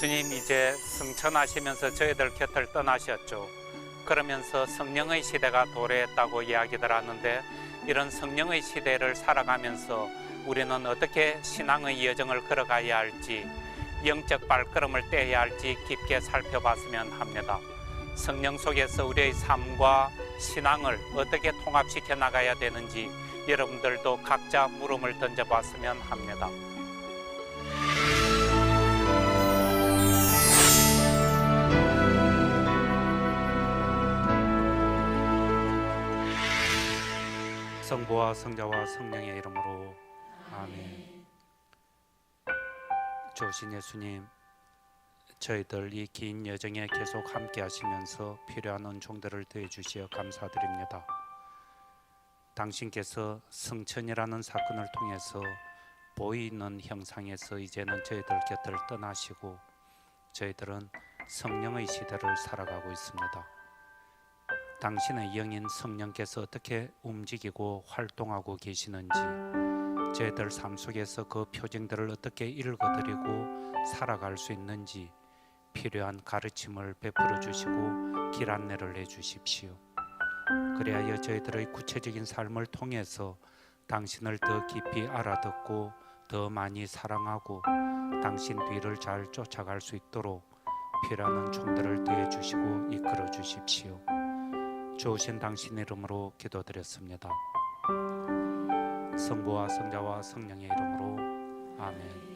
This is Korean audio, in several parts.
예수님 이제 승천하시면서 저희들 곁을 떠나셨죠. 그러면서 성령의 시대가 도래했다고 이야기들 하는데, 이런 성령의 시대를 살아가면서 우리는 어떻게 신앙의 여정을 걸어가야 할지, 영적 발걸음을 떼야 할지 깊게 살펴봤으면 합니다. 성령 속에서 우리의 삶과 신앙을 어떻게 통합시켜 나가야 되는지 여러분들도 각자 물음을 던져봤으면 합니다. 성부와 성자와 성령의 이름으로 아멘. 좋으신 예수님, 저희들 이 긴 여정에 계속 함께 하시면서 필요한 은총들을 더해 주시어 감사드립니다. 당신께서 승천이라는 사건을 통해서 보이는 형상에서 이제는 저희들 곁을 떠나시고 저희들은 성령의 시대를 살아가고 있습니다. 당신의 영인 성령께서 어떻게 움직이고 활동하고 계시는지, 저희들 삶 속에서 그 표징들을 어떻게 읽어드리고 살아갈 수 있는지 필요한 가르침을 베풀어 주시고 길 안내를 해 주십시오. 그리하여 저희들의 구체적인 삶을 통해서 당신을 더 깊이 알아듣고 더 많이 사랑하고 당신 뒤를 잘 쫓아갈 수 있도록 필요한 은총들을 더해 주시고 이끌어 주십시오. 좋으신 당신 이름으로 기도드렸습니다. 성부와 성자와 성령의 이름으로 아멘.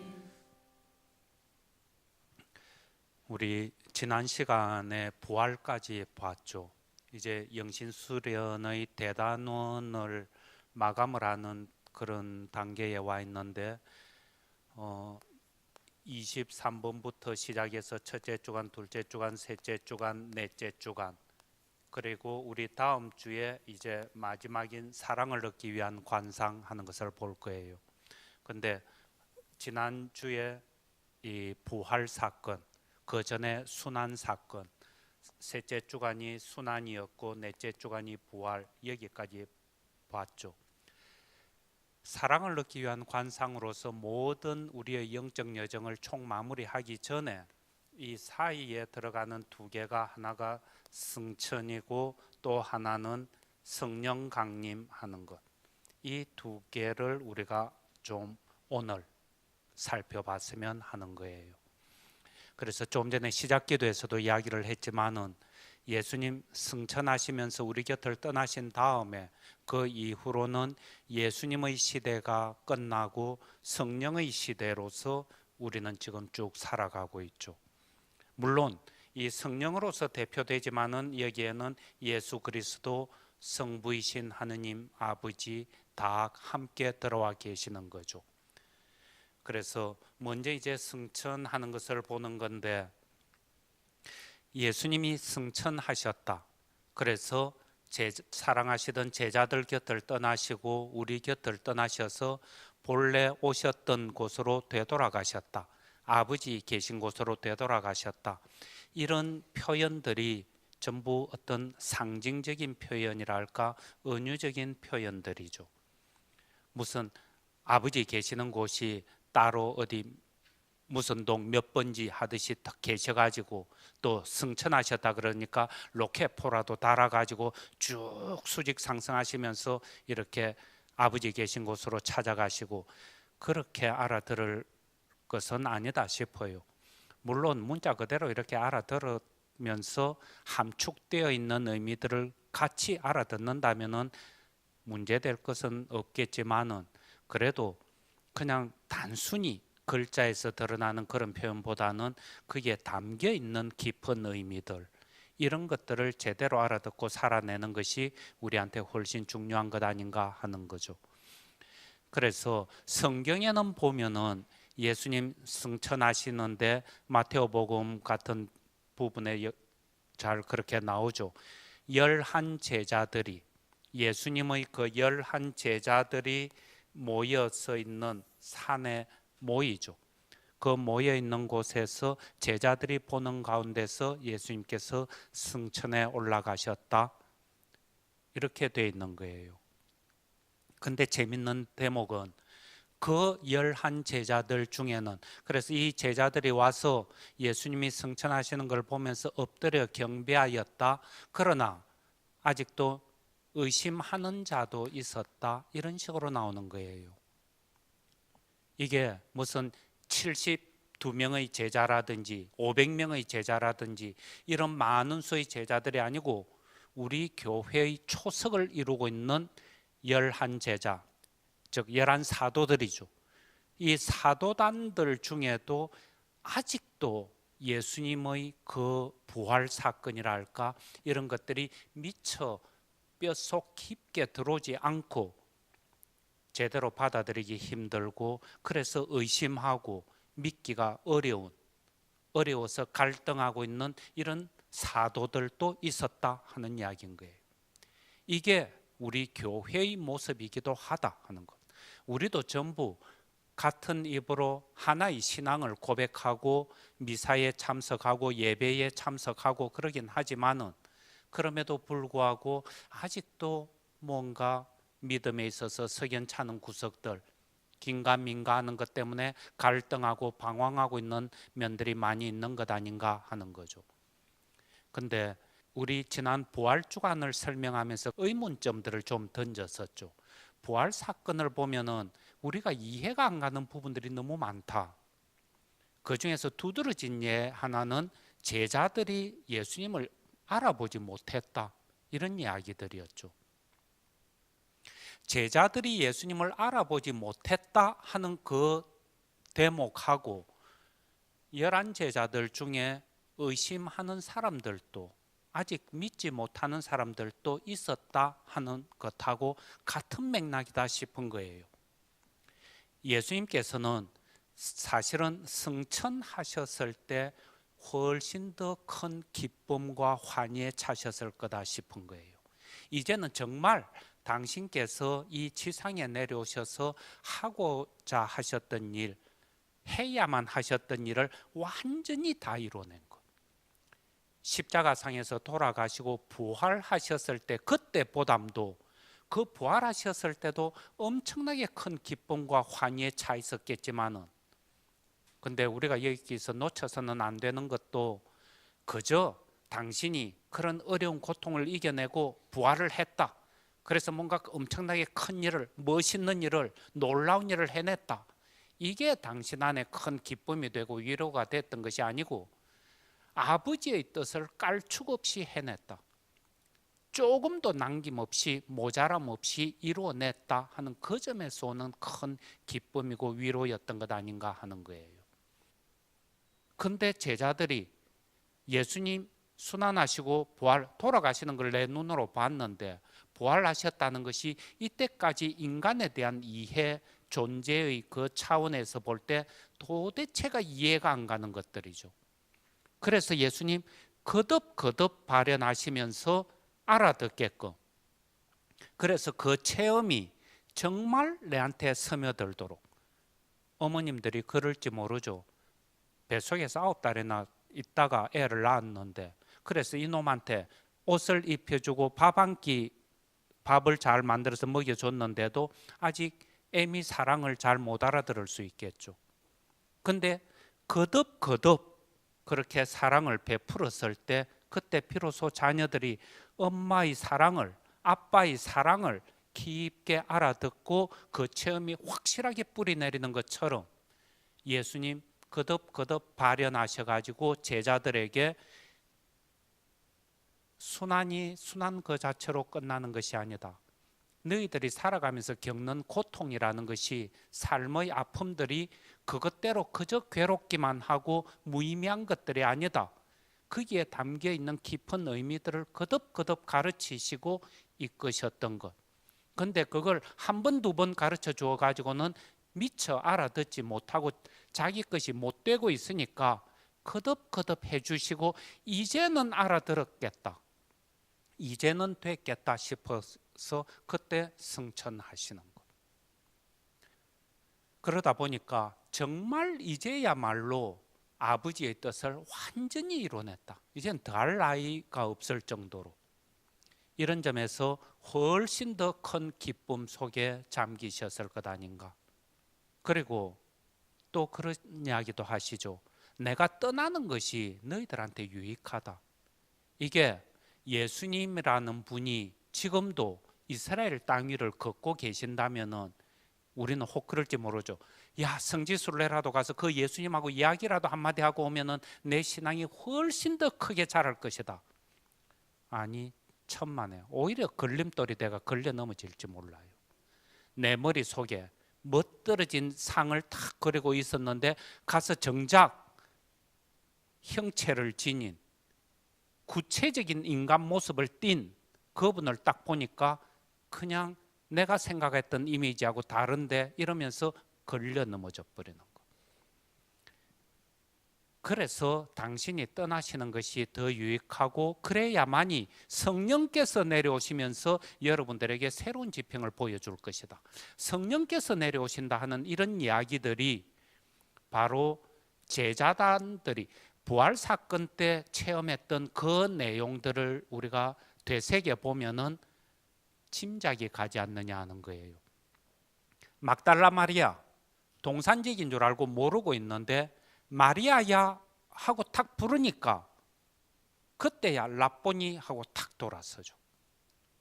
우리 지난 시간에 부활까지 봤죠. 이제 영신수련의 대단원을 마감을 하는 그런 단계에 와 있는데 23번부터 시작해서 첫째 주간, 둘째 주간, 셋째 주간, 넷째 주간, 그리고 우리 다음 주에 이제 마지막인 사랑을 얻기 위한 관상하는 것을 볼 거예요. 근데 지난주에 이 부활 사건, 그 전에 순환 사건, 셋째 주간이 순환이었고 넷째 주간이 부활, 여기까지 봤죠. 사랑을 얻기 위한 관상으로서 모든 우리의 영적 여정을 총마무리하기 전에 이 사이에 들어가는 두 개가, 하나가 승천이고 또 하나는 성령 강림하는 것, 이 두 개를 우리가 좀 오늘 살펴봤으면 하는 거예요. 그래서 좀 전에 시작 기도에서도 이야기를 했지만은 예수님 승천하시면서 우리 곁을 떠나신 다음에 그 이후로는 예수님의 시대가 끝나고 성령의 시대로서 우리는 지금 쭉 살아가고 있죠. 물론 이 성령으로서 대표되지만은 여기에는 예수 그리스도, 성부이신 하느님 아버지 다 함께 들어와 계시는 거죠. 그래서 먼저 이제 승천하는 것을 보는 건데, 예수님이 승천하셨다. 그래서 사랑하시던 제자들 곁을 떠나시고 우리 곁을 떠나셔서 본래 오셨던 곳으로 되돌아가셨다. 아버지 계신 곳으로 되돌아가셨다. 이런 표현들이 전부 어떤 상징적인 표현이랄까, 은유적인 표현들이죠. 무슨 아버지 계시는 곳이 따로 어디 무슨 동 몇 번지 하듯이 딱 계셔가지고 또 승천하셨다 그러니까 로켓포라도 달아가지고 쭉 수직 상승하시면서 이렇게 아버지 계신 곳으로 찾아가시고 그렇게 알아들을 것은 아니다 싶어요. 물론 문자 그대로 이렇게 알아들으면서 함축되어 있는 의미들을 같이 알아듣는다면은 문제될 것은 없겠지만은, 그래도 그냥 단순히 글자에서 드러나는 그런 표현보다는 그게 담겨 있는 깊은 의미들, 이런 것들을 제대로 알아듣고 살아내는 것이 우리한테 훨씬 중요한 것 아닌가 하는 거죠. 그래서 성경에는 보면은 예수님 승천하시는데 마태오복음 같은 부분에 잘 그렇게 나오죠. 11 제자들이, 예수님의 그 11 제자들이 모여서 있는 산에 모이죠. 그 모여 있는 곳에서 제자들이 보는 가운데서 예수님께서 승천에 올라가셨다, 이렇게 돼 있는 거예요. 근데 재밌는 대목은 그 11 제자들 중에는, 그래서 이 제자들이 와서 예수님이 승천하시는 걸 보면서 엎드려 경배하였다. 그러나 아직도 의심하는 자도 있었다. 이런 식으로 나오는 거예요. 이게 무슨 72명의 제자라든지 500명의 제자라든지 이런 많은 수의 제자들이 아니고 우리 교회의 초석을 이루고 있는 11 제자, 즉 11 사도들이죠. 이 사도단들 중에도 아직도 예수님의 그 부활 사건이라 할까, 이런 것들이 미처 뼛속 깊게 들어오지 않고 제대로 받아들이기 힘들고, 그래서 의심하고 믿기가 어려워서 갈등하고 있는 이런 사도들도 있었다 하는 이야기인 거예요. 이게 우리 교회의 모습이기도 하다 하는 것. 우리도 전부 같은 입으로 하나의 신앙을 고백하고 미사에 참석하고 예배에 참석하고 그러긴 하지만은, 그럼에도 불구하고 아직도 뭔가 믿음에 있어서 석연찮은 구석들, 긴가민가 하는 것 때문에 갈등하고 방황하고 있는 면들이 많이 있는 것 아닌가 하는 거죠. 근데 우리 지난 부활 주간을 설명하면서 의문점들을 좀 던졌었죠. 부활 사건을 보면은 우리가 이해가 안 가는 부분들이 너무 많다. 그 중에서 두드러진 예 하나는 제자들이 예수님을 알아보지 못했다. 이런 이야기들이었죠. 제자들이 예수님을 알아보지 못했다 하는 그 대목하고 11 제자들 중에 의심하는 사람들도, 아직 믿지 못하는 사람들도 있었다 하는 것하고 같은 맥락이다 싶은 거예요. 예수님께서는 사실은 승천하셨을 때 훨씬 더 큰 기쁨과 환희에 차셨을 거다 싶은 거예요. 이제는 정말 당신께서 이 지상에 내려오셔서 하고자 하셨던 일, 해야만 하셨던 일을 완전히 다 이뤄낸 것. 십자가상에서 돌아가시고 부활하셨을 때 그때 보담도, 그 부활하셨을 때도 엄청나게 큰 기쁨과 환희에 차 있었겠지만은, 근데 우리가 여기서 놓쳐서는 안 되는 것도 그저 당신이 그런 어려운 고통을 이겨내고 부활을 했다, 그래서 뭔가 엄청나게 큰 일을, 멋있는 일을, 놀라운 일을 해냈다, 이게 당신 안에 큰 기쁨이 되고 위로가 됐던 것이 아니고 아버지의 뜻을 깔축 없이 해냈다, 조금도 남김없이 모자람 없이 이루어냈다 하는 그 점에서 오는 큰 기쁨이고 위로였던 것 아닌가 하는 거예요. 근데 제자들이 예수님 순환하시고 돌아가시는 걸 내 눈으로 봤는데 부활하셨다는 것이 이때까지 인간에 대한 이해, 존재의 그 차원에서 볼 때 도대체가 이해가 안 가는 것들이죠. 그래서 예수님 거듭 발현하시면서 알아듣게끔, 그래서 그 체험이 정말 내한테 스며들도록, 어머님들이 그럴지 모르죠. 뱃속에서 9달이나 있다가 애를 낳았는데, 그래서 이놈한테 옷을 입혀주고 밥 한 끼, 밥을 잘 만들어서 먹여줬는데도 아직 애미 사랑을 잘 못 알아들을 수 있겠죠. 근데 거듭 그렇게 사랑을 베풀었을 때, 그때 비로소 자녀들이 엄마의 사랑을, 아빠의 사랑을 깊게 알아듣고 그 체험이 확실하게 뿌리내리는 것처럼 예수님 거듭 발현하셔가지고 제자들에게 순환 그 자체로 끝나는 것이 아니다. 너희들이 살아가면서 겪는 고통이라는 것이, 삶의 아픔들이 그것대로 그저 괴롭기만 하고 무의미한 것들이 아니다. 거기에 담겨 있는 깊은 의미들을 거듭 가르치시고 이끄셨던 것. 근데 그걸 한 번, 두 번 가르쳐 주어 가지고는 미처 알아듣지 못하고 자기 것이 못 되고 있으니까 거듭 해주시고 이제는 알아들었겠다, 이제는 됐겠다 싶어서 그때 승천하시는 것. 그러다 보니까 정말 이제야말로 아버지의 뜻을 완전히 이뤄냈다, 이젠 더할 나위가 없을 정도로, 이런 점에서 훨씬 더 큰 기쁨 속에 잠기셨을 것 아닌가. 그리고 또 그런 이야기도 하시죠. 내가 떠나는 것이 너희들한테 유익하다. 이게 예수님이라는 분이 지금도 이스라엘 땅 위를 걷고 계신다면은 우리는 혹 그럴지 모르죠. 야, 성지순례라도 가서 그 예수님하고 이야기라도 한마디 하고 오면은 내 신앙이 훨씬 더 크게 자랄 것이다. 아니, 천만에 오히려 걸림돌이 돼가 걸려 넘어질지 몰라요. 내 머릿속에 멋들어진 상을 탁 그리고 있었는데 가서 정작 형체를 지닌 구체적인 인간 모습을 띤 그분을 딱 보니까 그냥 내가 생각했던 이미지하고 다른데 이러면서 걸려 넘어져 버리는 거. 그래서 당신이 떠나시는 것이 더 유익하고 그래야만이 성령께서 내려오시면서 여러분들에게 새로운 지평을 보여줄 것이다. 성령께서 내려오신다 하는 이런 이야기들이 바로 제자단들이 부활 사건 때 체험했던 그 내용들을 우리가 되새겨 보면은 짐작이 가지 않느냐 하는 거예요. 막달라 마리아 동산직인 줄 알고 모르고 있는데 마리아야 하고 탁 부르니까 그때야 라보니 하고 탁 돌아서죠.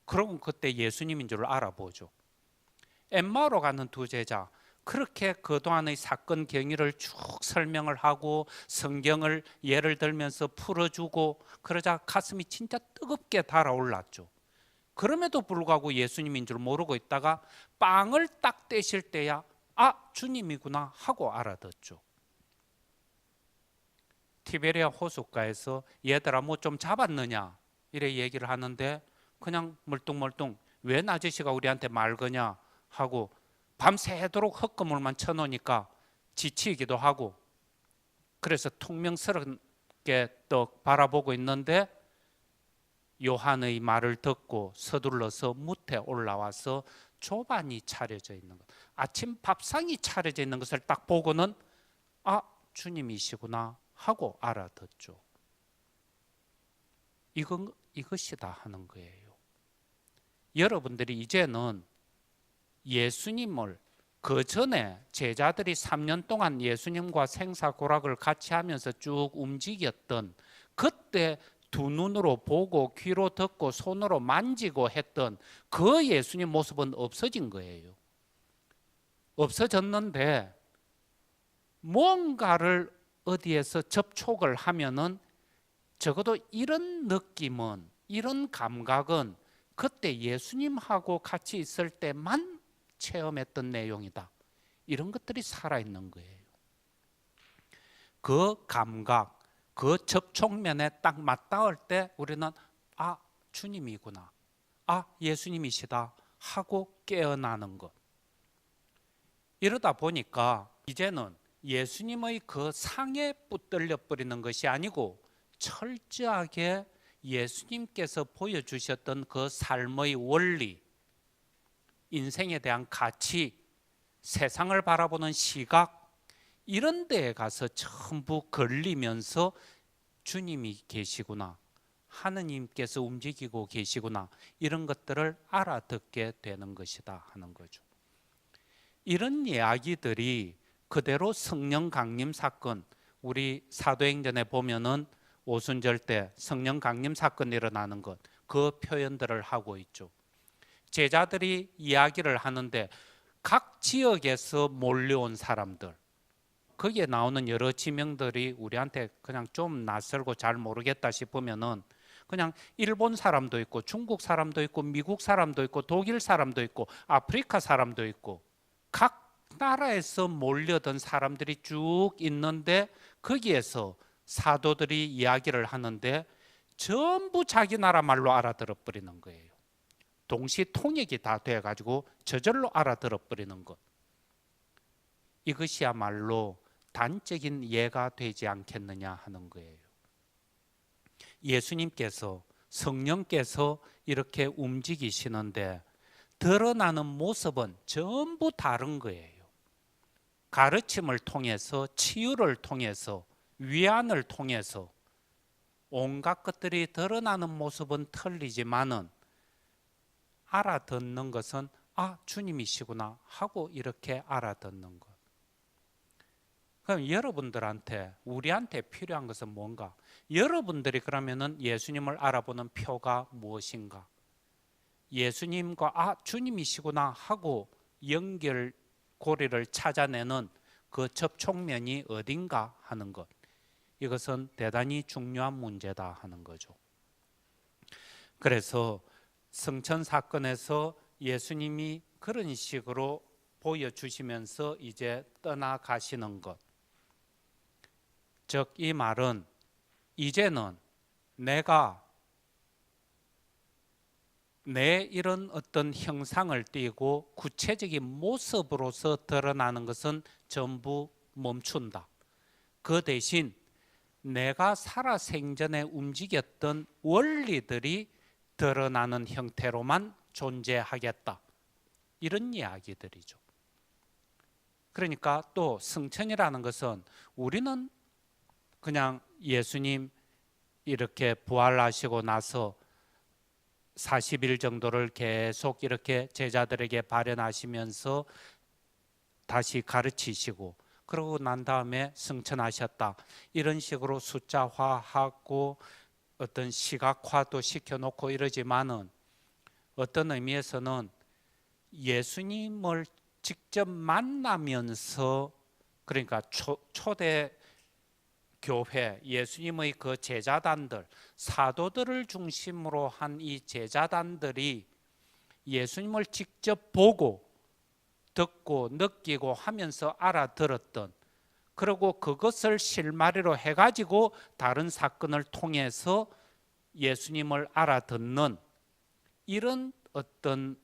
그러면 그때 예수님인 줄 알아보죠. 엠마오로 가는 두 제자 그렇게 그동안의 사건 경위를 쭉 설명을 하고 성경을 예를 들면서 풀어주고 그러자 가슴이 진짜 뜨겁게 달아올랐죠. 그럼에도 불구하고 예수님인 줄 모르고 있다가 빵을 딱 떼실 때야 아, 주님이구나 하고 알아듣죠. 티베리아 호숫가에서 얘들아 뭐 좀 잡았느냐 이래 얘기를 하는데 그냥 멀뚱멀뚱 웬 아저씨가 우리한테 말 거냐 하고 밤새도록 헛그물만 쳐놓으니까 지치기도 하고 그래서 퉁명스럽게 떡 바라보고 있는데 요한의 말을 듣고 서둘러서 무태 올라와서 조반이 차려져 있는 것, 아침 밥상이 차려져 있는 것을 딱 보고는 아, 주님이시구나 하고 알아듣죠. 이것이다 하는 거예요. 여러분들이 이제는 예수님을 그 전에 제자들이 3년 동안 예수님과 생사고락을 같이 하면서 쭉 움직였던 그때 두 눈으로 보고 귀로 듣고 손으로 만지고 했던 그 예수님 모습은 없어진 거예요. 없어졌는데 뭔가를 어디에서 접촉을 하면은 적어도 이런 느낌은, 이런 감각은 그때 예수님하고 같이 있을 때만 체험했던 내용이다. 이런 것들이 살아있는 거예요. 그 감각, 그 접촉면에 딱 맞닿을 때 우리는 아, 주님이구나. 아, 예수님이시다 하고 깨어나는 것. 이러다 보니까 이제는 예수님의 그 상에 붙들려 버리는 것이 아니고 철저하게 예수님께서 보여주셨던 그 삶의 원리, 인생에 대한 가치, 세상을 바라보는 시각 이런 데에 가서 전부 걸리면서 주님이 계시구나, 하느님께서 움직이고 계시구나 이런 것들을 알아듣게 되는 것이다 하는 거죠. 이런 이야기들이 그대로 성령 강림 사건, 우리 사도행전에 보면은 오순절 때 성령 강림 사건이 일어나는 것, 그 표현들을 하고 있죠. 제자들이 이야기를 하는데 각 지역에서 몰려온 사람들, 거기에 나오는 여러 지명들이 우리한테 그냥 좀 낯설고 잘 모르겠다 싶으면은 그냥 일본 사람도 있고 중국 사람도 있고 미국 사람도 있고 독일 사람도 있고 아프리카 사람도 있고 각 나라에서 몰려든 사람들이 쭉 있는데 거기에서 사도들이 이야기를 하는데 전부 자기 나라 말로 알아들어 버리는 거예요. 동시 통역이 다 돼가지고 저절로 알아들어 버리는 것. 이것이야말로 단적인 예가 되지 않겠느냐 하는 거예요. 예수님께서, 성령께서 이렇게 움직이시는데 드러나는 모습은 전부 다른 거예요. 가르침을 통해서, 치유를 통해서, 위안을 통해서 온갖 것들이 드러나는 모습은 틀리지만은 알아듣는 것은 아, 주님이시구나 하고 이렇게 알아듣는 것. 그럼 여러분들한테, 우리한테 필요한 것은 뭔가? 여러분들이 그러면은 예수님을 알아보는 표가 무엇인가? 예수님과 주님이시구나 하고 연결고리를 찾아내는 그 접촉면이 어딘가 하는 것. 이것은 대단히 중요한 문제다 하는 거죠. 그래서 성천 사건에서 예수님이 그런 식으로 보여주시면서 이제 떠나가시는 것. 즉, 이 말은 이제는 내가 내 이런 어떤 형상을 띠고 구체적인 모습으로서 드러나는 것은 전부 멈춘다. 그 대신 내가 살아 생전에 움직였던 원리들이 드러나는 형태로만 존재하겠다. 이런 이야기들이죠. 그러니까 또 성천이라는 것은 우리는 그냥 예수님 이렇게 부활하시고 나서 40일 정도를 계속 이렇게 제자들에게 발현하시면서 다시 가르치시고 그러고 난 다음에 승천하셨다. 이런 식으로 숫자화하고 어떤 시각화도 시켜놓고 이러지만은 어떤 의미에서는 예수님을 직접 만나면서, 그러니까 초대 교회, 예수님의 그 제자단들, 사도들을 중심으로 한 이 제자단들이 예수님을 직접 보고 듣고 느끼고 하면서 알아들었던, 그리고 그것을 실마리로 해가지고 다른 사건을 통해서 예수님을 알아듣는 이런 어떤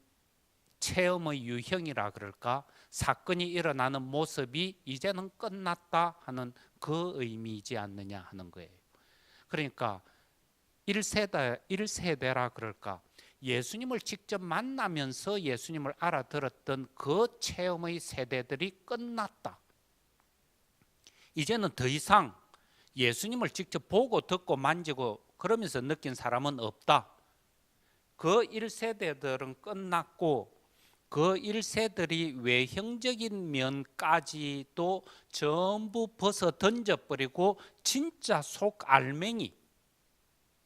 체험의 유형이라 그럴까, 사건이 일어나는 모습이 이제는 끝났다 하는 그 의미이지 않느냐 하는 거예요. 그러니까 1세대라 그럴까, 예수님을 직접 만나면서 예수님을 알아들었던 그 체험의 세대들이 끝났다. 이제는 더 이상 예수님을 직접 보고 듣고 만지고 그러면서 느낀 사람은 없다. 그 1세대들은 끝났고 그 1세들이 외형적인 면까지도 전부 벗어 던져버리고 진짜 속 알맹이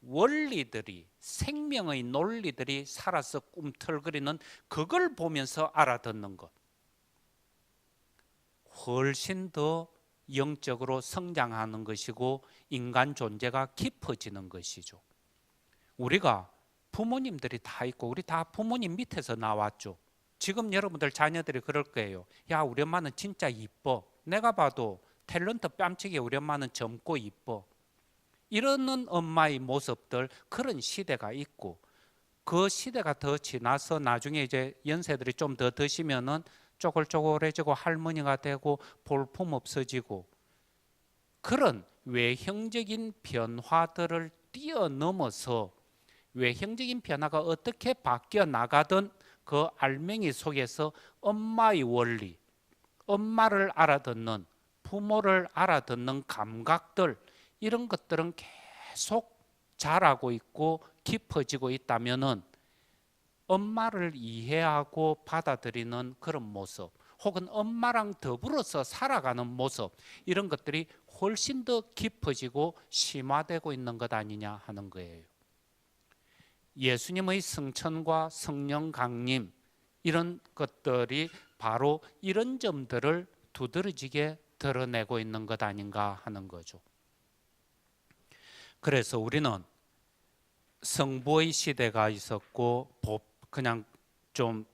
원리들이, 생명의 논리들이 살아서 꿈틀거리는 그걸 보면서 알아듣는 것, 훨씬 더 영적으로 성장하는 것이고 인간 존재가 깊어지는 것이죠. 우리가 부모님들이 다 있고 우리 다 부모님 밑에서 나왔죠. 지금 여러분들 자녀들이 그럴 거예요. 야, 우리 엄마는 진짜 이뻐. 내가 봐도 탤런트 뺨치게 우리 엄마는 젊고 이뻐. 이러는 엄마의 모습들, 그런 시대가 있고, 그 시대가 더 지나서 나중에 이제 연세들이 좀 더 드시면은 쪼글쪼글해지고 할머니가 되고 볼품 없어지고, 그런 외형적인 변화들을 뛰어넘어서 외형적인 변화가 어떻게 바뀌어 나가든 그 알맹이 속에서 엄마의 원리, 엄마를 알아듣는, 부모를 알아듣는 감각들, 이런 것들은 계속 자라고 있고 깊어지고 있다면은 엄마를 이해하고 받아들이는 그런 모습, 혹은 엄마랑 더불어서 살아가는 모습, 이런 것들이 훨씬 더 깊어지고 심화되고 있는 것 아니냐 하는 거예요. 예수님의 성천과 성령 강림, 이런 것들이 바로 이런 점들을 두드러지게 드러내고 있는 것 아닌가 하는 거죠. 그래서 우리는 성부의 시대가 있었고, 그냥 좀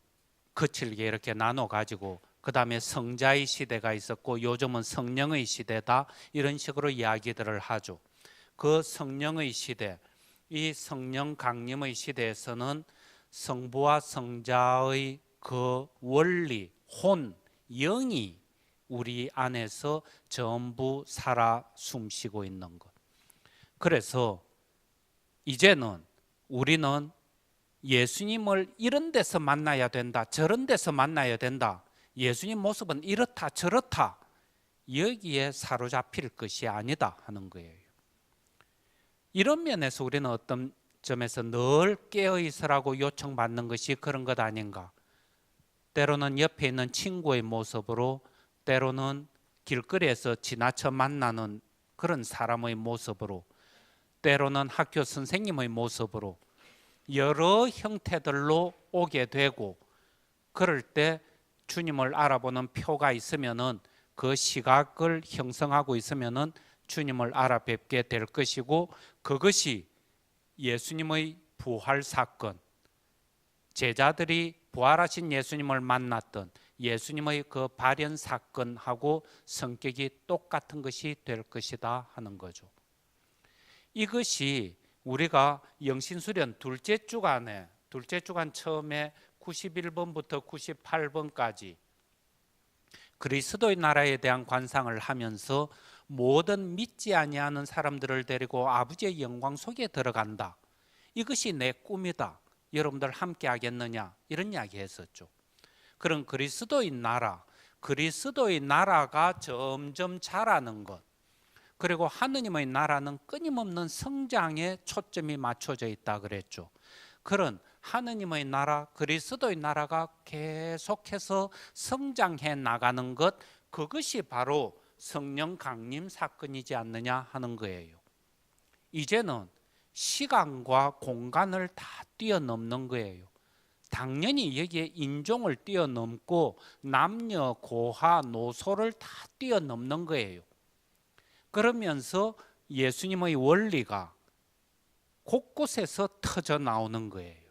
거칠게 이렇게 나눠 가지고, 그 다음에 성자의 시대가 있었고 요즘은 성령의 시대다, 이런 식으로 이야기들을 하죠. 그 성령의 시대, 이 성령 강림의 시대에서는 성부와 성자의 그 원리, 혼, 영이 우리 안에서 전부 살아 숨쉬고 있는 것. 그래서 이제는 우리는 예수님을 이런 데서 만나야 된다, 저런 데서 만나야 된다, 예수님 모습은 이렇다 저렇다, 여기에 사로잡힐 것이 아니다 하는 거예요. 이런 면에서 우리는 어떤 점에서 늘 깨어 있으라고 요청받는 것이 그런 것 아닌가. 때로는 옆에 있는 친구의 모습으로, 때로는 길거리에서 지나쳐 만나는 그런 사람의 모습으로, 때로는 학교 선생님의 모습으로 여러 형태들로 오게 되고, 그럴 때 주님을 알아보는 표가 있으면은 그 시각을 형성하고 있으면은 주님을 알아뵙게 될 것이고, 그것이 예수님의 부활 사건, 제자들이 부활하신 예수님을 만났던 예수님의 그 발현 사건하고 성격이 똑같은 것이 될 것이다 하는 거죠. 이것이 우리가 영신수련 둘째 주간 처음에 91번부터 98번까지 그리스도의 나라에 대한 관상을 하면서 모든 믿지 아니하는 사람들을 데리고 아버지의 영광 속에 들어간다. 이것이 내 꿈이다. 여러분들 함께 하겠느냐? 이런 이야기 했었죠. 그런 그리스도의 나라가 점점 자라는 것, 그리고 하느님의 나라는 끊임없는 성장에 초점이 맞춰져 있다 그랬죠. 그런 하느님의 나라, 그리스도의 나라가 계속해서 성장해 나가는 것, 그것이 바로 성령 강림 사건이지 않느냐 하는 거예요. 이제는 시간과 공간을 다 뛰어넘는 거예요. 당연히 여기에 인종을 뛰어넘고 남녀, 고하, 노소를 다 뛰어넘는 거예요. 그러면서 예수님의 원리가 곳곳에서 터져 나오는 거예요.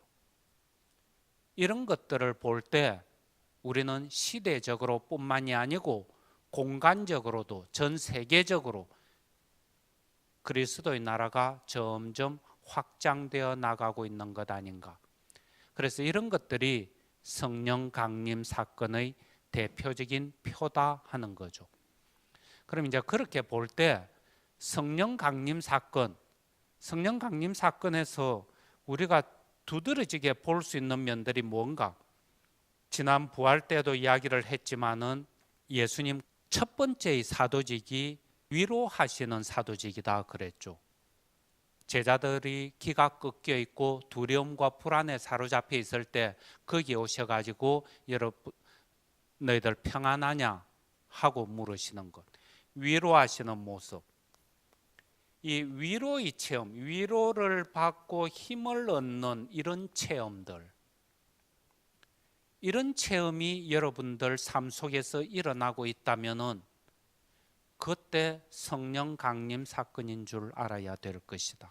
이런 것들을 볼 때 우리는 시대적으로 뿐만이 아니고 공간적으로도 전 세계적으로 그리스도의 나라가 점점 확장되어 나가고 있는 것 아닌가. 그래서 이런 것들이 성령 강림 사건의 대표적인 표다 하는 거죠. 그럼 이제 그렇게 볼 때 성령 강림 사건에서 우리가 두드러지게 볼 수 있는 면들이 뭔가? 지난 부활 때도 이야기를 했지만은 예수님 첫 번째의 사도직이 위로하시는 사도직이다 그랬죠. 제자들이 기가 꺾여 있고 두려움과 불안에 사로잡혀 있을 때 거기 오셔가지고 여러분 너희들 평안하냐 하고 물으시는 것, 위로하시는 모습. 이 위로의 체험, 위로를 받고 힘을 얻는 이런 체험들, 이런 체험이 여러분들 삶 속에서 일어나고 있다면은 그때 성령 강림 사건인 줄 알아야 될 것이다.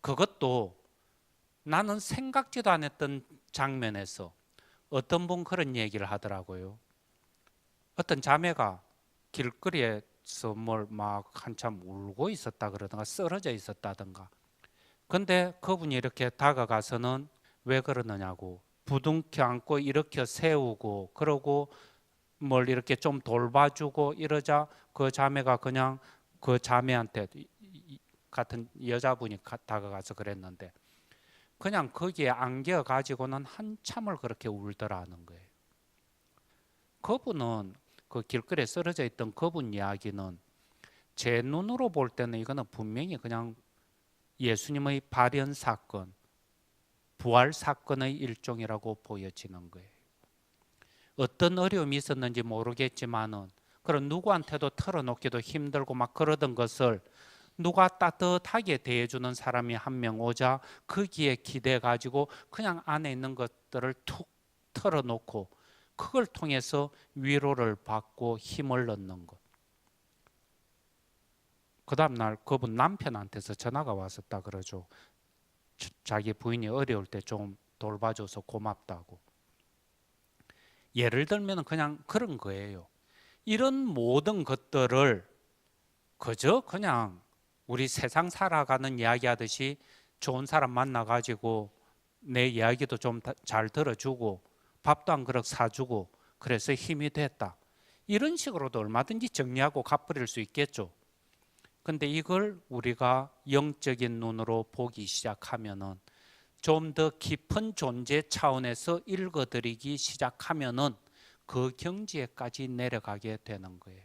그것도 나는 생각지도 않았던 장면에서 어떤 분 그런 얘기를 하더라고요. 어떤 자매가 길거리에서 뭘 막 한참 울고 있었다 그러던가 쓰러져 있었다던가. 근데 그분이 이렇게 다가가서는 왜 그러느냐고 부둥켜 안고 일으켜 세우고 그러고 뭘 이렇게 좀 돌봐주고 이러자 그 자매가 그냥 그 자매한테 같은 여자분이 다가가서 그랬는데 그냥 거기에 안겨 가지고는 한참을 그렇게 울더라는 거예요. 그분은 그 길거리에 쓰러져 있던 그분 이야기는 제 눈으로 볼 때는 이거는 분명히 그냥 예수님의 발현 사건, 부활 사건의 일종이라고 보여지는 거예요. 어떤 어려움이 있었는지 모르겠지만은 그런 누구한테도 털어놓기도 힘들고 막 그러던 것을 누가 따뜻하게 대해주는 사람이 한 명 오자 거기에 기대 가지고 그냥 안에 있는 것들을 툭 털어놓고 그걸 통해서 위로를 받고 힘을 얻는 것. 그 다음날 그분 남편한테서 전화가 왔었다 그러죠. 자기 부인이 어려울 때 좀 돌봐줘서 고맙다고. 예를 들면 그냥 그런 거예요. 이런 모든 것들을 그저 그냥 우리 세상 살아가는 이야기 하듯이 좋은 사람 만나가지고 내 이야기도 좀 잘 들어주고 밥도 한 그릇 사주고 그래서 힘이 됐다. 이런 식으로도 얼마든지 정리하고 갚아버릴 수 있겠죠. 근데 이걸 우리가 영적인 눈으로 보기 시작하면은 좀 더 깊은 존재 차원에서 읽어드리기 시작하면은 그 경지에까지 내려가게 되는 거예요.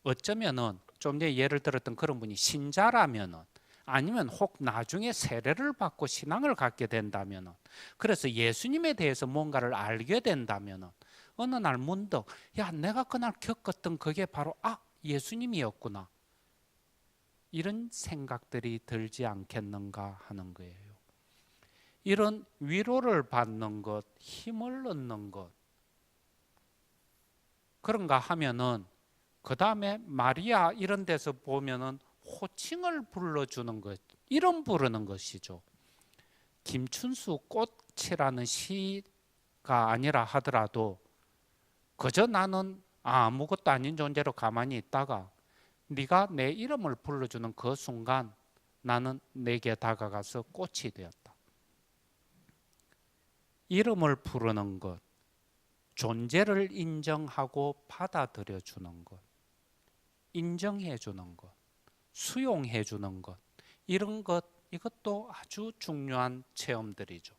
어쩌면은 좀 전에 예를 들었던 그런 분이 신자라면은 아니면 혹 나중에 세례를 받고 신앙을 갖게 된다면은 그래서 예수님에 대해서 뭔가를 알게 된다면은 어느 날 문득 야, 내가 그날 겪었던 그게 바로 예수님이었구나. 이런 생각들이 들지 않겠는가 하는 거예요. 이런 위로를 받는 것, 힘을 얻는 것, 그런가 하면은 그 다음에 마리아 이런 데서 보면은 호칭을 불러주는 것, 이름 부르는 것이죠. 김춘수 꽃이라는 시가 아니라 하더라도 그저 나는 아무것도 아닌 존재로 가만히 있다가 네가 내 이름을 불러주는 그 순간 나는 내게 다가가서 꽃이 되었다. 이름을 부르는 것, 존재를 인정하고 받아들여 주는 것, 인정해 주는 것, 수용해 주는 것, 이런 것, 이것도 아주 중요한 체험들이죠.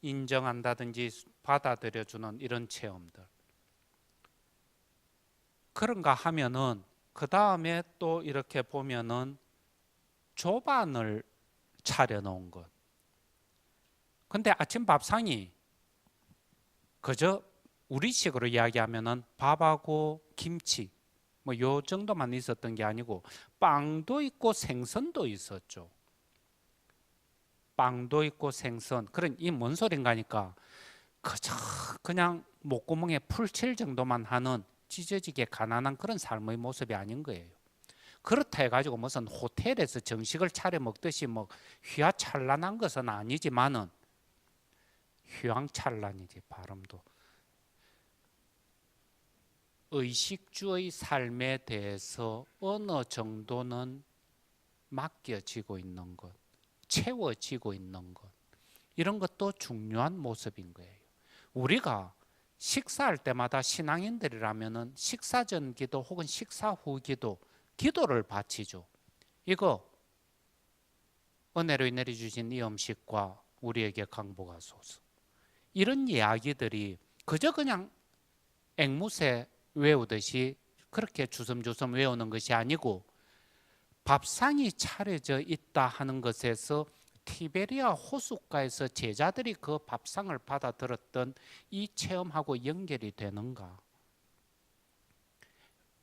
인정한다든지 받아들여 주는 이런 체험들. 그런가 하면은 그 다음에 또 이렇게 보면은 조반을 차려놓은 것. 근데 아침 밥상이 그저 우리식으로 이야기하면은 밥하고 김치 뭐 요 정도만 있었던 게 아니고 빵도 있고 생선도 있었죠. 빵도 있고 생선. 그런 이 뭔 소린가 하니까 그저 그냥 목구멍에 풀칠 정도만 하는 찢어지게 가난한 그런 삶의 모습이 아닌 거예요. 그렇다 해가지고 무슨 호텔에서 정식을 차려 먹듯이 뭐 휘황찬란한 것은 아니지만은 휘황찬란이지 발음도. 의식주의 삶에 대해서 어느 정도는 맡겨지고 있는 것, 채워지고 있는 것, 이런 것도 중요한 모습인 거예요. 우리가 식사할 때마다 신앙인들이라면은 식사 전 기도 혹은 식사 후 기도, 기도를 바치죠. 이거 은혜로 내려주신 이 음식과 우리에게 강복하소서. 이런 이야기들이 그저 그냥 앵무새 외우듯이 그렇게 주섬주섬 외우는 것이 아니고 밥상이 차려져 있다 하는 것에서 티베리아 호숫가에서 제자들이 그 밥상을 받아 들었던 이 체험하고 연결이 되는가?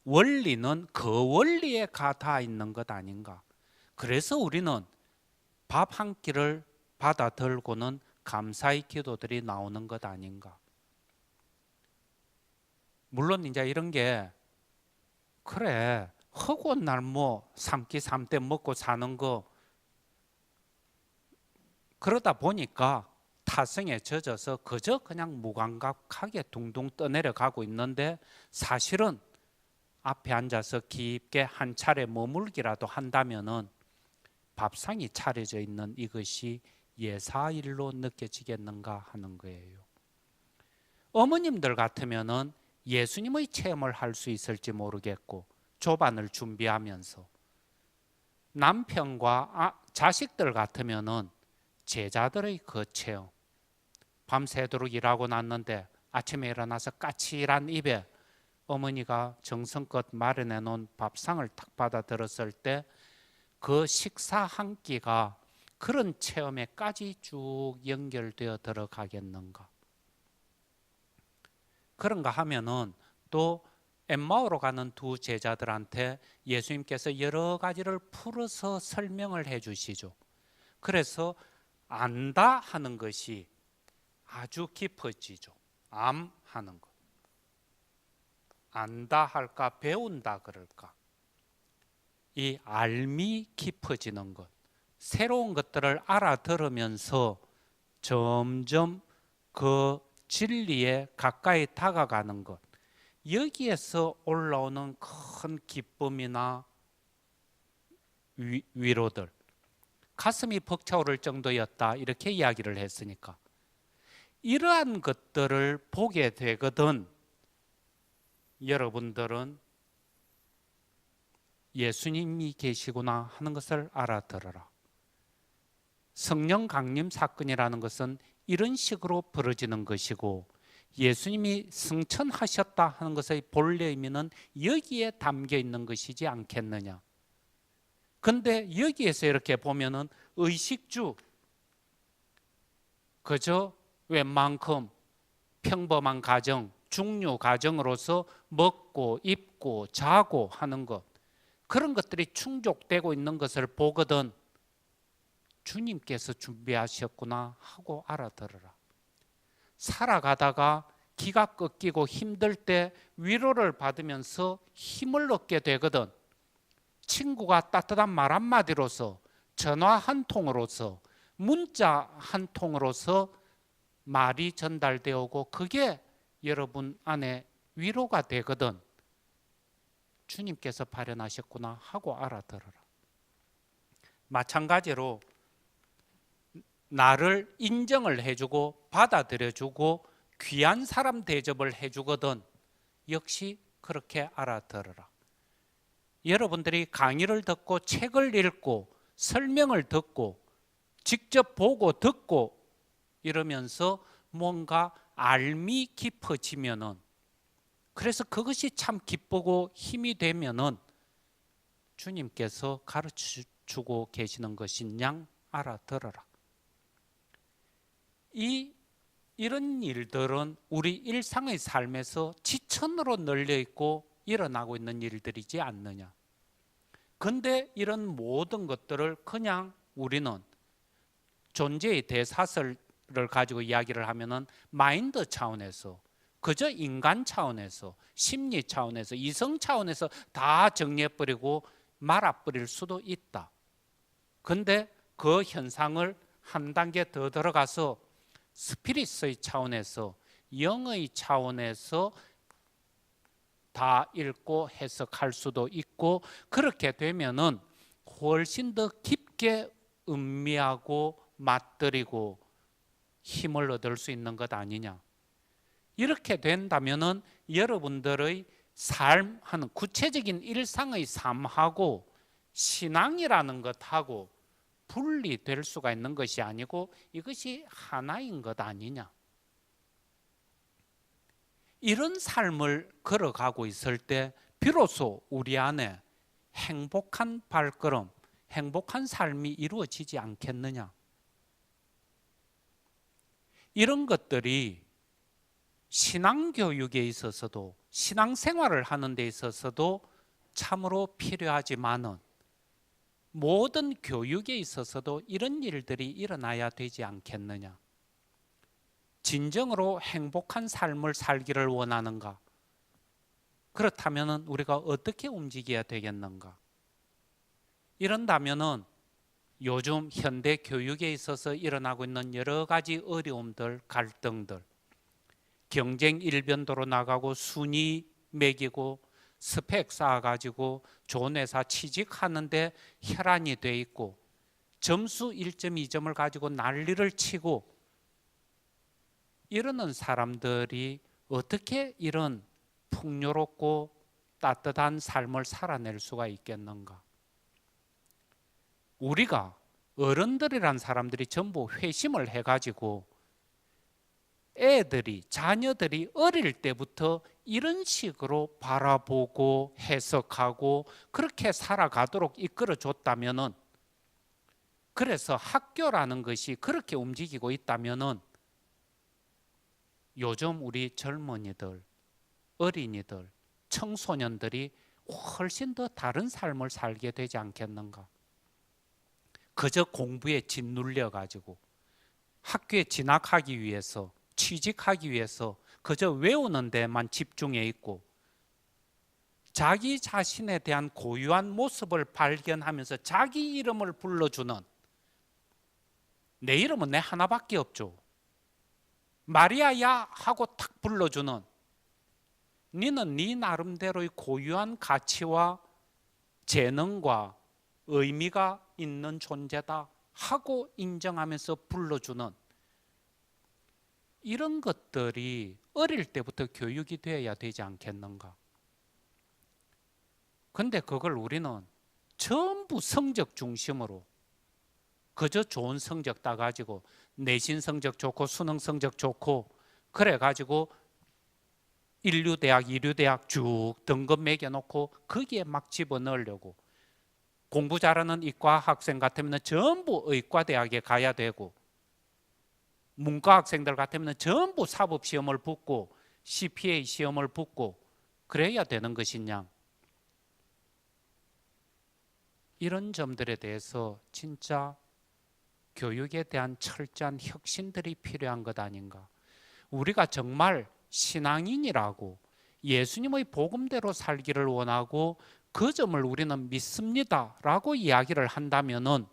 원리는 그 원리에 가 있는 것 아닌가? 그래서 우리는 밥 한 끼를 받아 들고는 감사의 기도들이 나오는 것 아닌가? 물론 이제 이런 게 그래 허구한 날 뭐 3끼 3대 먹고 사는 거 그러다 보니까 타성에 젖어서 그저 그냥 무감각하게 둥둥 떠내려가고 있는데 사실은 앞에 앉아서 깊게 한 차례 머물기라도 한다면은 밥상이 차려져 있는 이것이 예사일로 느껴지겠는가 하는 거예요. 어머님들 같으면은 예수님의 체험을 할 수 있을지 모르겠고 조반을 준비하면서 남편과 자식들 같으면은 제자들의 그 체험, 밤새도록 일하고 났는데 아침에 일어나서 까칠한 입에 어머니가 정성껏 마련해 놓은 밥상을 탁 받아 들었을 때 그 식사 한 끼가 그런 체험에까지 쭉 연결되어 들어가겠는가? 그런가 하면은 또 엠마오로 가는 두 제자들한테 예수님께서 여러 가지를 풀어서 설명을 해 주시죠. 그래서 안다 하는 것이 아주 깊어지죠. 암하는 것. 안다 할까 배운다 그럴까. 이 알미 깊어지는 것. 새로운 것들을 알아들으면서 점점 그 진리에 가까이 다가가는 것. 여기에서 올라오는 큰 기쁨이나 위로들. 가슴이 벅차오를 정도였다 이렇게 이야기를 했으니까 이러한 것들을 보게 되거든 여러분들은 예수님이 계시구나 하는 것을 알아들어라. 성령 강림 사건이라는 것은 이런 식으로 벌어지는 것이고 예수님이 승천하셨다 하는 것의 본래 의미는 여기에 담겨 있는 것이지 않겠느냐. 근데 여기에서 이렇게 보면은 의식주 그저 웬만큼 평범한 가정 중류 과정으로서 먹고 입고 자고 하는 것, 그런 것들이 충족되고 있는 것을 보거든 주님께서 준비하셨구나 하고 알아들어라. 살아가다가 기가 꺾이고 힘들 때 위로를 받으면서 힘을 얻게 되거든. 친구가 따뜻한 말 한마디로서, 전화 한 통으로서, 문자 한 통으로서 말이 전달되어 오고 그게 여러분 안에 위로가 되거든. 주님께서 발현하셨구나 하고 알아들어라. 마찬가지로 나를 인정을 해주고 받아들여주고 귀한 사람 대접을 해주거든. 역시 그렇게 알아들어라. 여러분들이 강의를 듣고 책을 읽고 설명을 듣고 직접 보고 듣고 이러면서 뭔가 알미 깊어지면은, 그래서 그것이 참 기쁘고 힘이 되면은 주님께서 가르쳐주고 계시는 것인 양 알아들어라. 이런 일들은 우리 일상의 삶에서 지천으로 널려 있고 일어나고 있는 일들이지 않느냐. 근데 이런 모든 것들을 그냥 우리는 존재의 대사설을 가지고 이야기를 하면은 마인드 차원에서, 그저 인간 차원에서, 심리 차원에서, 이성 차원에서 다 정리해버리고 말아버릴 수도 있다. 근데 그 현상을 한 단계 더 들어가서 스피릿의 차원에서, 영의 차원에서 다 읽고 해석할 수도 있고, 그렇게 되면은 훨씬 더 깊게 음미하고 맛들이고 힘을 얻을 수 있는 것 아니냐. 이렇게 된다면은 여러분들의 삶하는 구체적인 일상의 삶하고 신앙이라는 것하고 분리될 수가 있는 것이 아니고 이것이 하나인 것 아니냐. 이런 삶을 걸어가고 있을 때 비로소 우리 안에 행복한 발걸음, 행복한 삶이 이루어지지 않겠느냐. 이런 것들이 신앙교육에 있어서도, 신앙생활을 하는 데 있어서도 참으로 필요하지만은 모든 교육에 있어서도 이런 일들이 일어나야 되지 않겠느냐. 진정으로 행복한 삶을 살기를 원하는가? 그렇다면 우리가 어떻게 움직여야 되겠는가? 이런다면 요즘 현대 교육에 있어서 일어나고 있는 여러 가지 어려움들, 갈등들, 경쟁 일변도로 나가고 순위 매기고 스펙 쌓아가지고 좋은 회사 취직하는데 혈안이 돼 있고 점수 1점, 2점을 가지고 난리를 치고 이러는 사람들이 어떻게 이런 풍요롭고 따뜻한 삶을 살아낼 수가 있겠는가? 우리가 어른들이란 사람들이 전부 회심을 해가지고 애들이, 자녀들이 어릴 때부터 이런 식으로 바라보고 해석하고 그렇게 살아가도록 이끌어줬다면은, 그래서 학교라는 것이 그렇게 움직이고 있다면은 요즘 우리 젊은이들, 어린이들, 청소년들이 훨씬 더 다른 삶을 살게 되지 않겠는가? 그저 공부에 짓눌려 가지고 학교에 진학하기 위해서, 취직하기 위해서 그저 외우는 데만 집중해 있고 자기 자신에 대한 고유한 모습을 발견하면서 자기 이름을 불러주는, 내 이름은 내 하나밖에 없죠. 마리아야 하고 탁 불러주는, 너는 네 나름대로의 고유한 가치와 재능과 의미가 있는 존재다 하고 인정하면서 불러주는 이런 것들이 어릴 때부터 교육이 되어야 되지 않겠는가? 근데 그걸 우리는 전부 성적 중심으로 그저 좋은 성적 따가지고 내신 성적 좋고 수능 성적 좋고 그래가지고 인류대학, 이류대학 쭉 등급 매겨놓고 거기에 막 집어넣으려고, 공부 잘하는 이과 학생 같으면 전부 의과대학에 가야 되고 문과 학생들 같으면 전부 사법시험을 붙고 CPA 시험을 붙고 그래야 되는 것이냐? 이런 점들에 대해서 진짜 교육에 대한 철저한 혁신들이 필요한 것 아닌가? 우리가 정말 신앙인이라고 예수님의 복음대로 살기를 원하고 그 점을 우리는 믿습니다라고 이야기를 한다면은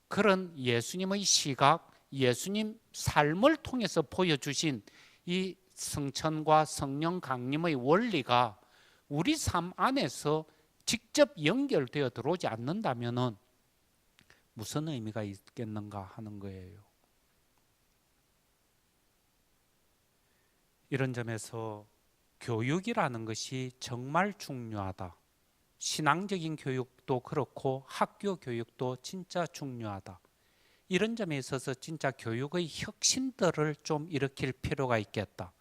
그런 예수님의 시각, 예수님 삶을 통해서 보여주신 이 성천과 성령 강림의 원리가 우리 삶 안에서 직접 연결되어 들어오지 않는다면은 무슨 의미가 있겠는가 하는 거예요. 이런 점에서 교육이라는 것이 정말 중요하다. 신앙적인 교육도 그렇고 학교 교육도 진짜 중요하다. 이런 점에 있어서 진짜 교육의 혁신들을 좀 일으킬 필요가 있겠다.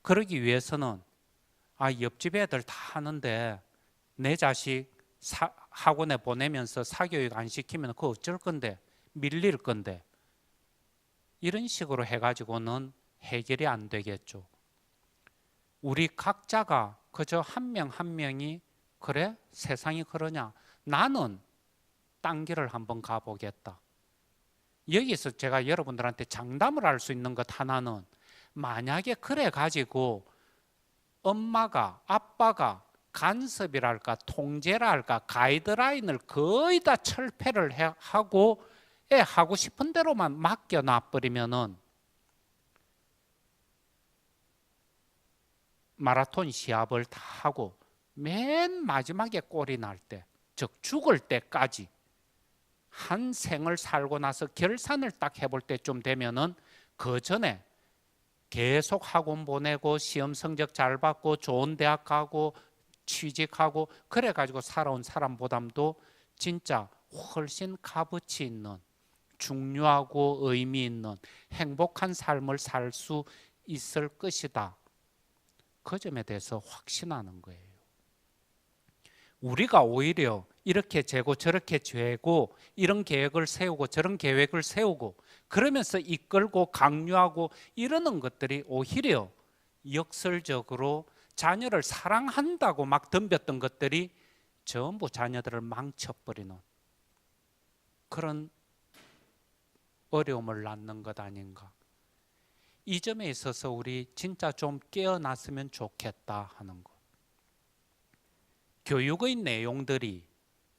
그러기 위해서는 옆집 애들 다 하는데 내 자식 학원에 보내면서 사교육 안 시키면 그거 어쩔 건데, 밀릴 건데, 이런 식으로 해가지고는 해결이 안 되겠죠. 우리 각자가 그저 한 명 한 명이 그래? 세상이 그러냐? 나는 딴 길을 한번 가보겠다. 여기서 제가 여러분들한테 장담을 할 수 있는 것 하나는, 만약에 그래 가지고 엄마가 아빠가 간섭이랄까 통제랄까 가이드라인을 거의 다 철폐를 하고 애 하고 싶은 대로만 맡겨놔 버리면은 마라톤 시합을 다 하고 맨 마지막에 꼴이 날 때, 즉 죽을 때까지 한 생을 살고 나서 결산을 딱 해볼 때쯤 되면은 그 전에 계속 학원 보내고 시험 성적 잘 받고 좋은 대학 가고 취직하고 그래 가지고 살아온 사람보다도 진짜 훨씬 값어치 있는 중요하고 의미 있는 행복한 삶을 살 수 있을 것이다. 그 점에 대해서 확신하는 거예요. 우리가 오히려 이렇게 재고 저렇게 재고 이런 계획을 세우고 저런 계획을 세우고 그러면서 이끌고 강요하고 이러는 것들이 오히려 역설적으로 자녀를 사랑한다고 막 덤볐던 것들이 전부 자녀들을 망쳐버리는 그런 어려움을 낳는 것 아닌가. 이 점에 있어서 우리 진짜 좀 깨어났으면 좋겠다 하는 것. 교육의 내용들이,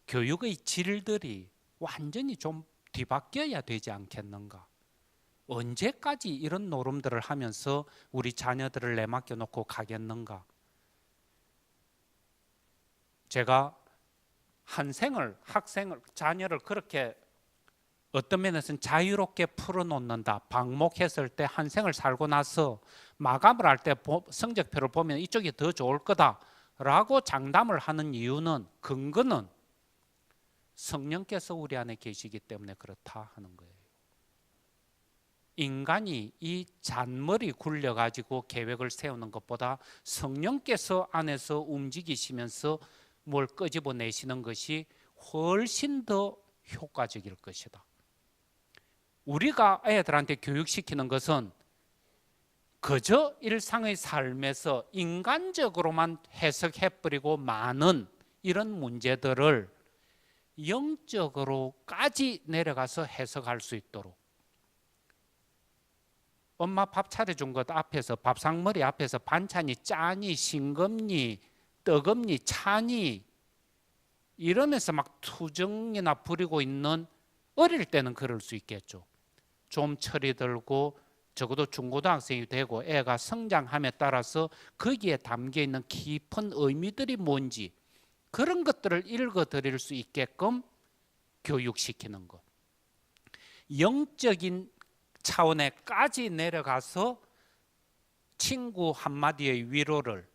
교육의 질들이 완전히 좀 뒤바뀌어야 되지 않겠는가. 언제까지 이런 노름들을 하면서 우리 자녀들을 내맡겨 놓고 가겠는가. 제가 학생을, 자녀를 그렇게 어떤 면에서는 자유롭게 풀어놓는다. 방목했을 때 한 생을 살고 나서 마감을 할 때 성적표를 보면 이쪽이 더 좋을 거다라고 장담을 하는 이유는, 근거는 성령께서 우리 안에 계시기 때문에 그렇다 하는 거예요. 인간이 이 잔머리 굴려가지고 계획을 세우는 것보다 성령께서 안에서 움직이시면서 뭘 끄집어내시는 것이 훨씬 더 효과적일 것이다. 우리가 애들한테 교육시키는 것은 그저 일상의 삶에서 인간적으로만 해석해버리고 많은 이런 문제들을 영적으로까지 내려가서 해석할 수 있도록, 엄마 밥 차려준 것 앞에서, 밥상머리 앞에서 반찬이 짜니 싱겁니 뜨겁니 차니 이러면서 막 투정이나 부리고 있는, 어릴 때는 그럴 수 있겠죠. 좀 철이 들고 적어도 중고등학생이 되고 애가 성장함에 따라서 거기에 담겨있는 깊은 의미들이 뭔지 그런 것들을 읽어드릴 수 있게끔 교육시키는 것. 영적인 차원에까지 내려가서 친구 한마디의 위로를,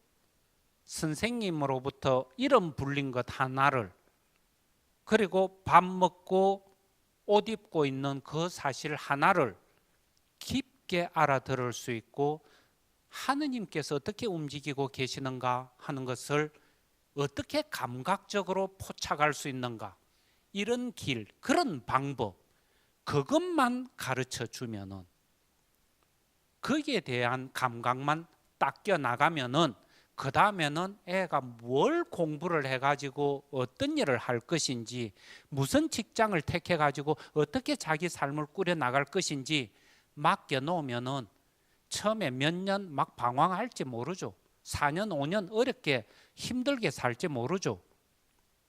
선생님으로부터 이름 불린 것 하나를, 그리고 밥 먹고 옷 입고 있는 그 사실 하나를 깊게 알아들을 수 있고 하느님께서 어떻게 움직이고 계시는가 하는 것을 어떻게 감각적으로 포착할 수 있는가, 이런 길, 그런 방법, 그것만 가르쳐 주면은, 거기에 대한 감각만 닦여 나가면은 그 다음에는 애가 뭘 공부를 해가지고 어떤 일을 할 것인지, 무슨 직장을 택해가지고 어떻게 자기 삶을 꾸려 나갈 것인지 맡겨놓으면은 처음에 몇 년 막 방황할지 모르죠. 4년, 5년 어렵게 힘들게 살지 모르죠.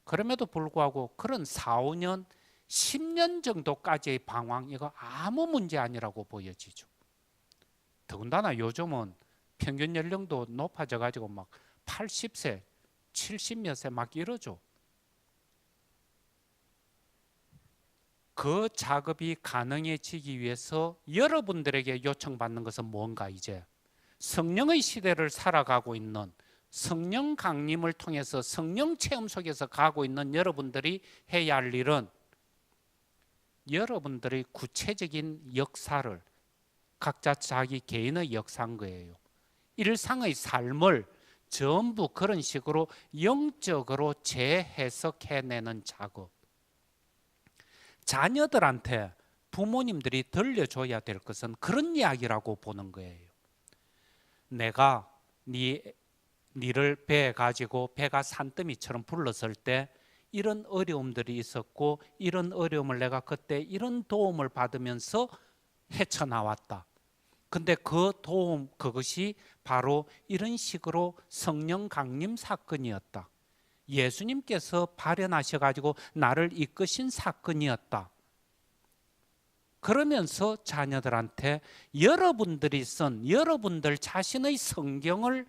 그럼에도 불구하고 그런 4, 5년, 10년 정도까지의 방황, 이거 아무 문제 아니라고 보여지죠. 더군다나 요즘은 평균 연령도 높아져 가지고 막 80세, 70몇 세 막 이러죠. 그 작업이 가능해지기 위해서 여러분들에게 요청받는 것은 뭔가, 이제 성령의 시대를 살아가고 있는, 성령 강림을 통해서 성령 체험 속에서 가고 있는 여러분들이 해야 할 일은 여러분들의 구체적인 역사를, 각자 자기 개인의 역사인 거예요. 일상의 삶을 전부 그런 식으로 영적으로 재해석해내는 작업. 자녀들한테 부모님들이 들려줘야 될 것은 그런 이야기라고 보는 거예요. 내가 니를 배에 가지고 배가 산더미처럼 불렀을 때 이런 어려움들이 있었고, 이런 어려움을 내가 그때 이런 도움을 받으면서 헤쳐나왔다. 근데 그 도움, 그것이 바로 이런 식으로 성령 강림 사건이었다. 예수님께서 발현하셔가지고 나를 이끄신 사건이었다. 그러면서 자녀들한테 여러분들이 쓴 여러분들 자신의 성경을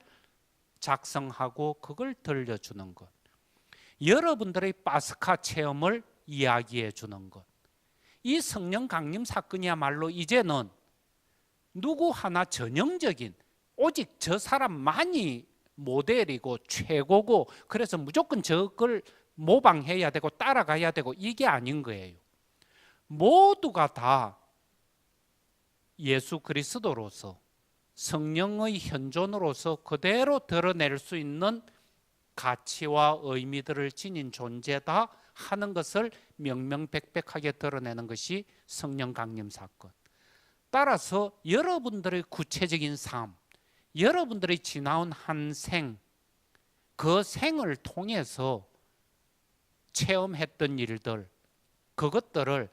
작성하고 그걸 들려주는 것, 여러분들의 파스카 체험을 이야기해 주는 것. 이 성령 강림 사건이야말로 이제는 누구 하나 전형적인, 오직 저 사람만이 모델이고 최고고 그래서 무조건 저걸 모방해야 되고 따라가야 되고 이게 아닌 거예요. 모두가 다 예수 그리스도로서 성령의 현존으로서 그대로 드러낼 수 있는 가치와 의미들을 지닌 존재다 하는 것을 명명백백하게 드러내는 것이 성령 강림 사건. 따라서 여러분들의 구체적인 삶, 여러분들이 지나온 한 생, 그 생을 통해서 체험했던 일들, 그것들을,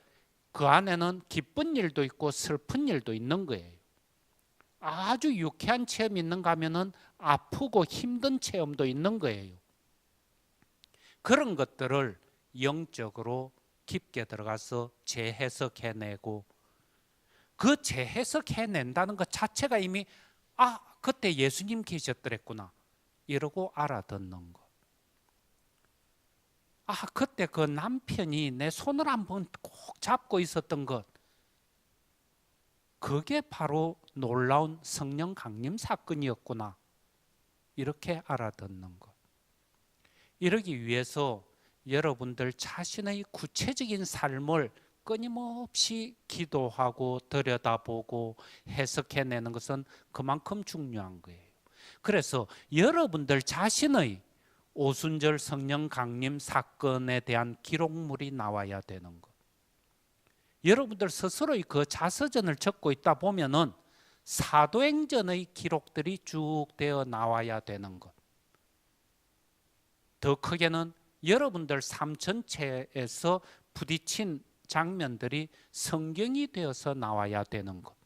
그 안에는 기쁜 일도 있고 슬픈 일도 있는 거예요. 아주 유쾌한 체험이 있는가 하면은 아프고 힘든 체험도 있는 거예요. 그런 것들을 영적으로 깊게 들어가서 재해석해내고, 그 재해석해낸다는 것 자체가 이미 그때 예수님 계셨더랬구나 이러고 알아듣는 것. 그때 그 남편이 내 손을 한번 꼭 잡고 있었던 것, 그게 바로 놀라운 성령 강림 사건이었구나 이렇게 알아듣는 것. 이러기 위해서 여러분들 자신의 구체적인 삶을 끊임없이 기도하고 들여다보고 해석해내는 것은 그만큼 중요한 거예요. 그래서 여러분들 자신의 오순절 성령 강림 사건에 대한 기록물이 나와야 되는 것. 여러분들 스스로의 그 자서전을 적고 있다 보면은 사도행전의 기록들이 쭉 되어 나와야 되는 것. 더 크게는 여러분들 삶 전체에서 부딪힌 장면들이 성경이 되어서 나와야 되는 것.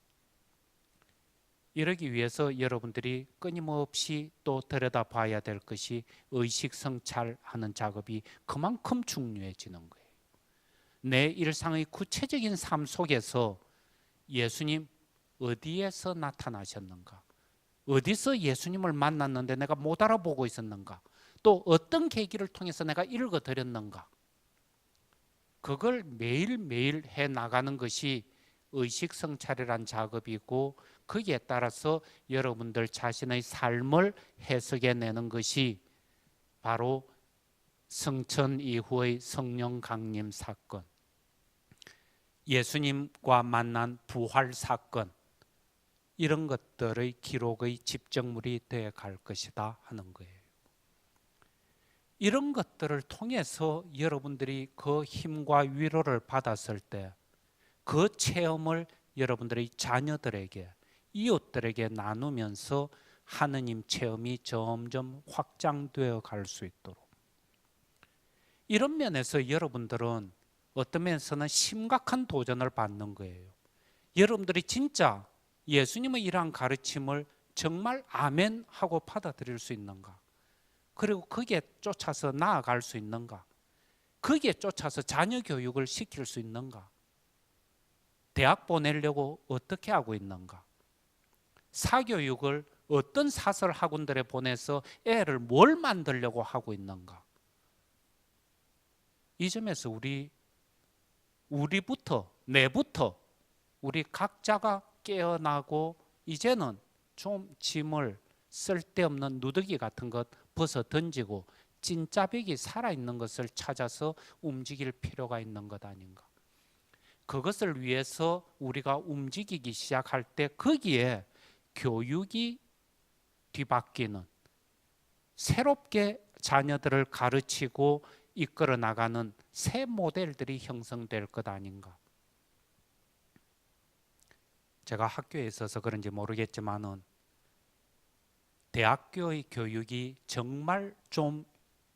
이러기 위해서 여러분들이 끊임없이 또 들여다봐야 될 것이 의식성찰하는 작업이 그만큼 중요해지는 거예요. 내 일상의 구체적인 삶 속에서 예수님 어디에서 나타나셨는가? 어디서 예수님을 만났는데 내가 못 알아보고 있었는가? 또 어떤 계기를 통해서 내가 읽어드렸는가? 그걸 매일매일 해나가는 것이 의식성찰이란 작업이고, 거기에 따라서 여러분들 자신의 삶을 해석해내는 것이 바로 성천 이후의 성령 강림 사건, 예수님과 만난 부활 사건, 이런 것들의 기록의 집적물이 되어 갈 것이다 하는 거예요. 이런 것들을 통해서 여러분들이 그 힘과 위로를 받았을 때 그 체험을 여러분들의 자녀들에게, 이웃들에게 나누면서 하느님 체험이 점점 확장되어 갈 수 있도록. 이런 면에서 여러분들은 어떤 면에서는 심각한 도전을 받는 거예요. 여러분들이 진짜 예수님의 이러한 가르침을 정말 아멘 하고 받아들일 수 있는가? 그리고 거기에 쫓아서 나아갈 수 있는가? 거기에 쫓아서 자녀 교육을 시킬 수 있는가? 대학 보내려고 어떻게 하고 있는가? 사교육을 어떤 사설 학원들에 보내서 애를 뭘 만들려고 하고 있는가? 이 점에서 우리부터, 내부터 우리 각자가 깨어나고 이제는 좀 짐을 쓸데없는 누더기 같은 것 벗어 던지고 찐짜배기 살아있는 것을 찾아서 움직일 필요가 있는 것 아닌가. 그것을 위해서 우리가 움직이기 시작할 때 거기에 교육이 뒤바뀌는, 새롭게 자녀들을 가르치고 이끌어 나가는 새 모델들이 형성될 것 아닌가. 제가 학교에 있어서 그런지 모르겠지만은 대학교의 교육이 정말 좀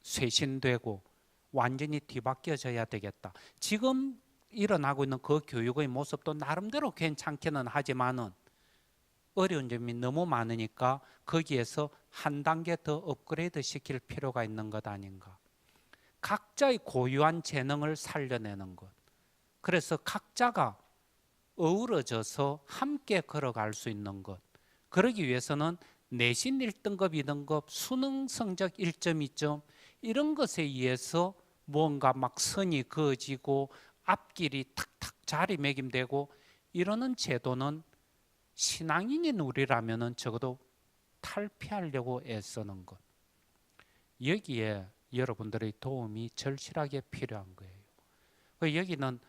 쇄신되고 완전히 뒤바뀌어져야 되겠다. 지금 일어나고 있는 그 교육의 모습도 나름대로 괜찮기는 하지만은 어려운 점이 너무 많으니까 거기에서 한 단계 더 업그레이드 시킬 필요가 있는 것 아닌가. 각자의 고유한 재능을 살려내는 것. 그래서 각자가 어우러져서 함께 걸어갈 수 있는 것. 그러기 위해서는 내신 1등급, 2등급, 수능 성적 1점, 2점 이런 것에 의해서 뭔가 막 선이 그어지고 앞길이 탁탁 자리매김되고 이러는 제도는 신앙인인 우리라면은 적어도 탈피하려고 애쓰는 것. 여기에 여러분들의 도움이 절실하게 필요한 거예요. 여기는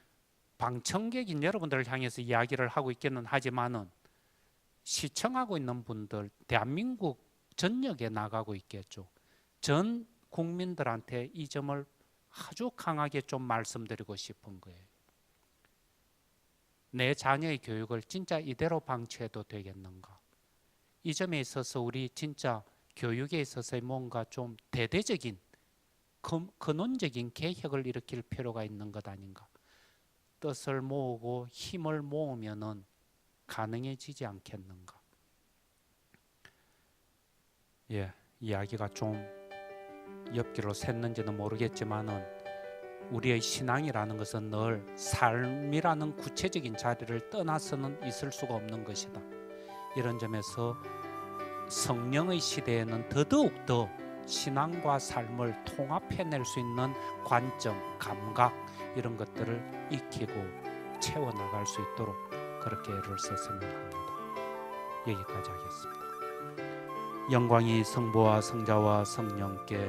방청객인 여러분들을 향해서 이야기를 하고 있기는 하지만은 시청하고 있는 분들, 대한민국 전역에 나가고 있겠죠. 전 국민들한테 이 점을 아주 강하게 좀 말씀드리고 싶은 거예요. 내 자녀의 교육을 진짜 이대로 방치해도 되겠는가? 이 점에 있어서 우리 진짜 교육에 있어서 뭔가 좀 대대적인 근원적인 개혁을 일으킬 필요가 있는 것 아닌가? 뜻을 모으고 힘을 모으면은 가능해지지 않겠는가? 예, 이야기가 좀 옆길로 샜는지는 모르겠지만은 우리의 신앙이라는 것은 늘 삶이라는 구체적인 자리를 떠나서는 있을 수가 없는 것이다. 이런 점에서 성령의 시대에는 더더욱더 신앙과 삶을 통합해낼 수 있는 관점, 감각 이런 것들을 익히고 채워나갈 수 있도록 그렇게 애를 썼으면 합니다. 여기까지 하겠습니다. 영광이 성부와 성자와 성령께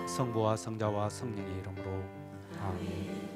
성부와 성자와 성령의 이름으로 아멘.